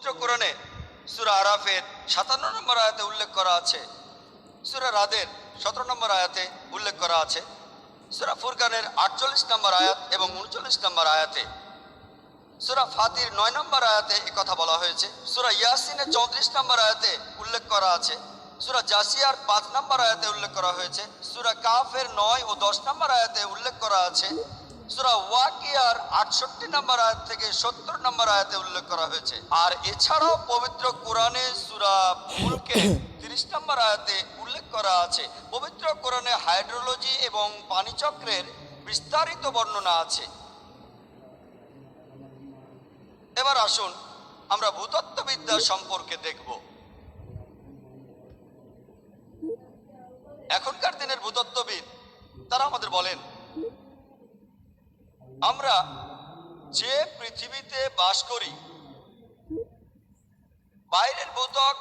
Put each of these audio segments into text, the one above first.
পবিত্র কোরআনে সূরা আরাফের 57 নম্বর আয়াতে উল্লেখ করা আছে, সূরা রাদের 17 নম্বর আয়াতে উল্লেখ করা আছে, সূরা ফুরকানের 48 নম্বর আয়াত এবং 39 নম্বর আয়াতে, সূরা ফাতির 9 নম্বর আয়াতে কথা বলা হয়েছে, সূরা ইয়াসিনের 34 নম্বর আয়াতে উল্লেখ করা আছে, সূরা জাসিয়ার 5 নম্বর আয়াতে উল্লেখ করা হয়েছে, সূরা কাফের 9 ও 10 নম্বর আয়াতে উল্লেখ করা আছে, সূরা ওয়াকিয়ার 68 নম্বর আয়াত থেকে 70 নম্বর আয়াতে উল্লেখ করা হয়েছে। আর এছাড়াও পবিত্র কোরআনে সূরা মুলকে 30 নম্বর আয়াতে উল্লেখ করা আছে। পবিত্র কোরআনে হাইড্রোলজি এবং পানিচক্রের বিস্তারিত বর্ণনা আছে। এবার আসুন আমরা ভূতত্ত্ববিদ্যা সম্পর্কে দেখব। এখনকার দিনের ভূতত্ত্ববিদ তারা আমাদের বলেন, আমরা যে পৃথিবীতে বাস করি, বাইরের ভূত্বক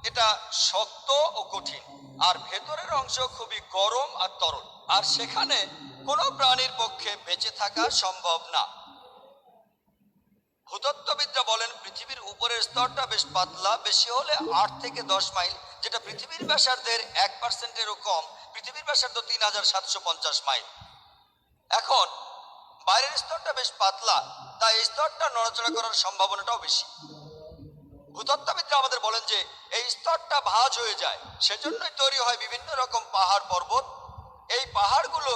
এটা শক্ত ও কঠিন, আর ভেতরের অংশ খুবই গরম আর তরল, আর সেখানে কোনো প্রাণীর পক্ষে বেঁচে থাকা সম্ভব না। ভূতত্ত্ববিদরা বলেন পৃথিবীর উপরের স্তরটা বেশ পাতলা, বেশি হলে 8 থেকে 10 মাইল, যেটা পৃথিবীর ব্যাসার্ধের 1%-এরও কম। পৃথিবীর ব্যাসার্ধ 3750 মাইল। এখন বাইরের স্তরটা বেশ পাতলা, তাই এই স্তরটা নড়াচড়া করার সম্ভাবনাটাও বেশি। ভূতত্ত্ববিদরা আমাদের বলেন যে এই স্তরটা ভাঁজ হয়ে যায়, সেজন্যই তৈরি হয় বিভিন্ন রকম পাহাড় পর্বত। এই পাহাড়গুলো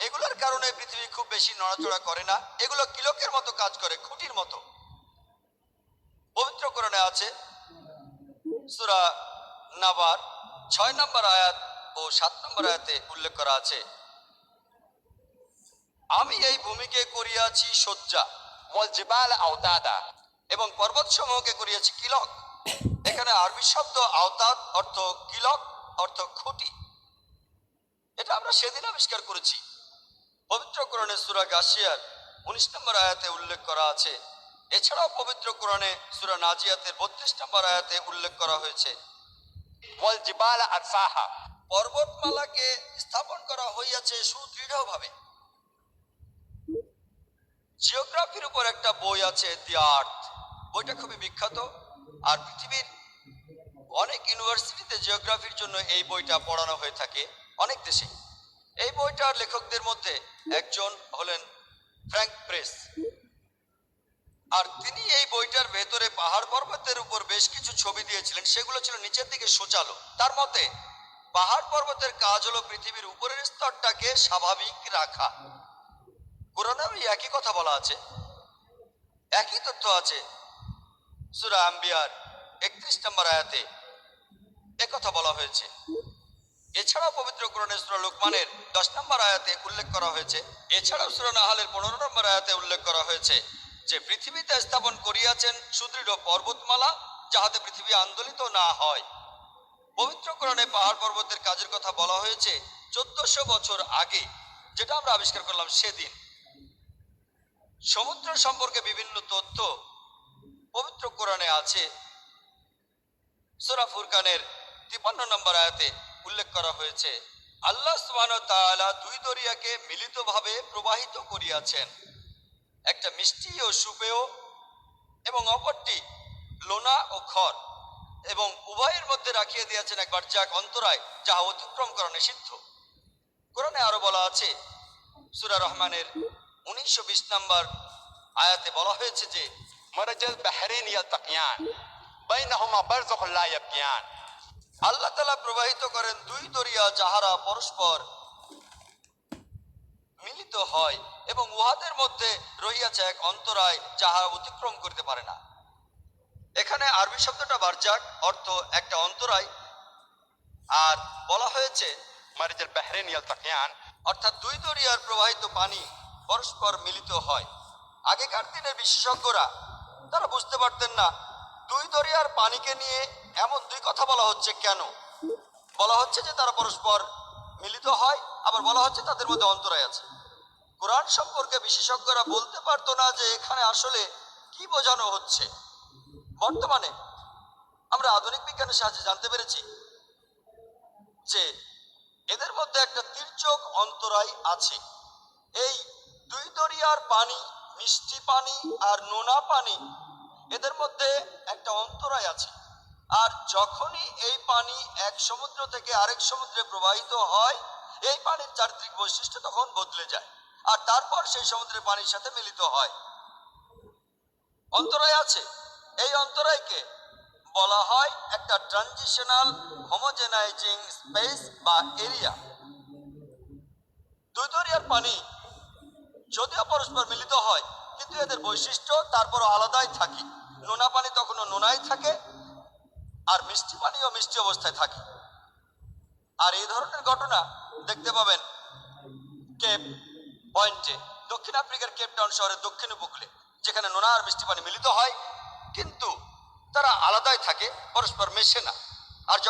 এগুলোর কারণে পৃথিবী খুব বেশি নড়াচড়া করে না, এগুলো কিলকের মতো কাজ করে, খুঁটির মতো। পবিত্র কোরআনে আছে, সূরা নাবার 6 নম্বর আয়াত ও 7 নম্বর আয়াতে উল্লেখ করা আছে, আমি এই ভূমিকে করিয়াছি সজ্জা ওয়াল জিবাল আওতাদা, এবং পর্বতসমূহকে করিয়াছি কিলক। এখানে আরবি শব্দ আওতাদ অর্থ কিলক, অর্থ খুঁটি। এটা আমরা সেদিন আবিষ্কার করেছি। পবিত্র কোরআনে সূরা গাশিয়ার 19 নম্বর আয়াতে উল্লেখ করা আছে। এছাড়াও পবিত্র কোরআনে সূরা নাজিয়াতের 32 নম্বর আয়াতে উল্লেখ করা হয়েছে, ওয়াল জিবাল আরসাহা, পর্বতমালাকে স্থাপন করা হইয়াছে সুদৃঢ়ভাবে। জিওগ্রাফির উপর একটা বই আছে, দি আর্থ। বইটা খুবই বিখ্যাত, আর পৃথিবীর অনেক ইউনিভার্সিটিতে জিওগ্রাফির জন্য এই বইটা পড়ানো হয়ে থাকে, অনেক দেশে। এই বইটার লেখকদের মধ্যে একজন হলেন ফ্র্যাঙ্ক প্রেস, আর তিনি এই বইটার ভেতরে পাহাড় পর্বতের উপর বেশ কিছু ছবি দিয়েছিলেন, সেগুলো ছিল নিচের দিকে সোচালো। তার মতে পাহাড় পর্বতের কাজ হলো পৃথিবীর উপরের স্তরটাকে স্বাভাবিক রাখা। কোরআনেও একই কথা বলা আছে, একই তথ্য আছে। সূরা আম্বিয়ার 31 নম্বর আয়াতে একথা বলা হয়েছে। এছাড়াও পবিত্র কোরআনে সূরা লোকমানের 10 নম্বর আয়াতে উল্লেখ করা হয়েছে। এছাড়াও সূরা নাহালের 15 নম্বর আয়াতে উল্লেখ করা হয়েছে যে পৃথিবীতে স্থাপন করিয়াছেন সুদৃঢ় পর্বতমালা, যাহাতে পৃথিবী আন্দোলিত না হয়। পবিত্র কোরআনে পাহাড় পর্বতের কাজের কথা বলা হয়েছে 1400 বছর আগে, যেটা আমরা আবিষ্কার করলাম সেদিন। সমুদ্র সম্পর্কে বিভিন্ন তথ্য পবিত্র কোরআনে আছে। সূরা ফুরকানের 53 নম্বর আয়াতে উল্লেখ করা হয়েছে, আল্লাহ সুবহানাহু ওয়া তাআলা দুই দরিয়াকে মিলিতভাবে প্রবাহিত করিয়াছেন, একটা মিষ্টি ও সুপেয় এবং অপরটি লোনা ও খর, এবং উভয়ের মধ্যে রাখিয়ে দিয়েছেন এক বারজাক অন্তরায়, যাহা অতিক্রম করা নিষিদ্ধ। কোরআনে আরো বলা আছে, সূরা রহমানের 19-20 নম্বর আয়াতে বলা হয়েছে যে মারাজাল বাহরাইন ইয়ালতাকিয়ান বাইনাহুমা বারযাখুন লা ইয়াবগিয়ান, আল্লাহ তাআলা প্রবাহিত করেন দুই দরিয়া, যাহারা পরস্পর মিলিত হয় এবং উহাদের মধ্যে রহিয়াছে এক অন্তরায়, যাহা অতিক্রম করতে পারে না। এখানে আরবি শব্দটা বারজাক, অর্থ একটা অন্তরায়, আর বলা হয়েছে মারাজাল বাহরাইন ইয়ালতাকিয়ান, অর্থাৎ দুই দরিয়ার প্রবাহিত পানি পরস্পর মিলিত হয়। আগেকার দিনের বিশেষজ্ঞরা তারা বুঝতে পারতেন না দুই দরিয়ার পানিকে নিয়ে এমন দুই কথা বলা হচ্ছে কেন। বলা হচ্ছে যে তারা পরস্পর মিলিত হয়, আবার বলা হচ্ছে তাদের মধ্যে অন্তরায় আছে। কোরআন সম্পর্কে বিশেষজ্ঞরা বলতে পারতো না যে এখানে আসলে কি বোঝানো হচ্ছে। বর্তমানে আমরা আধুনিক বিজ্ঞানের সাহায্যে জানতে পেরেছি যে এদের মধ্যে একটা তির্যক অন্তরায় আছে। এই দুই দরিয়ার পানি, মিষ্টি পানি আর নোনা পানি, এদের মধ্যে একটা অন্তরায় আছে। আর যখনই এই পানি এক সমুদ্র থেকে আরেক সমুদ্রে প্রবাহিত হয়, এই পানির চারিত্রিক বৈশিষ্ট্য তখন বদলে যায় আর তারপর সেই সমুদ্রের পানির সাথে মিলিত হয়। অন্তরায় আছে। এই অন্তরায়কে বলা হয় একটা ট্রানজিশনাল হোমোজেনাইজিং স্পেস বা এরিয়া। দুই দরিয়ার পানি যদিও পরস্পর মিলিত হয়, কিন্তু এদের বৈশিষ্ট্য তারপরও আলাদাই থাকে। নোনা পানি তখনও নোনাই থাকে, আর মিষ্টি পানিও মিষ্টি অবস্থায় থাকে। আর এই ধরনের ঘটনা দেখতে পাবেন কেপ পয়েন্টে, দক্ষিণ আফ্রিকার কেপ টাউন শহরের দক্ষিণ উপকূলে, যেখানে নোনা আর মিষ্টি পানি মিলিত হয়, কিন্তু তারা আলাদাই থাকে, পরস্পর মেশে না। আর যখন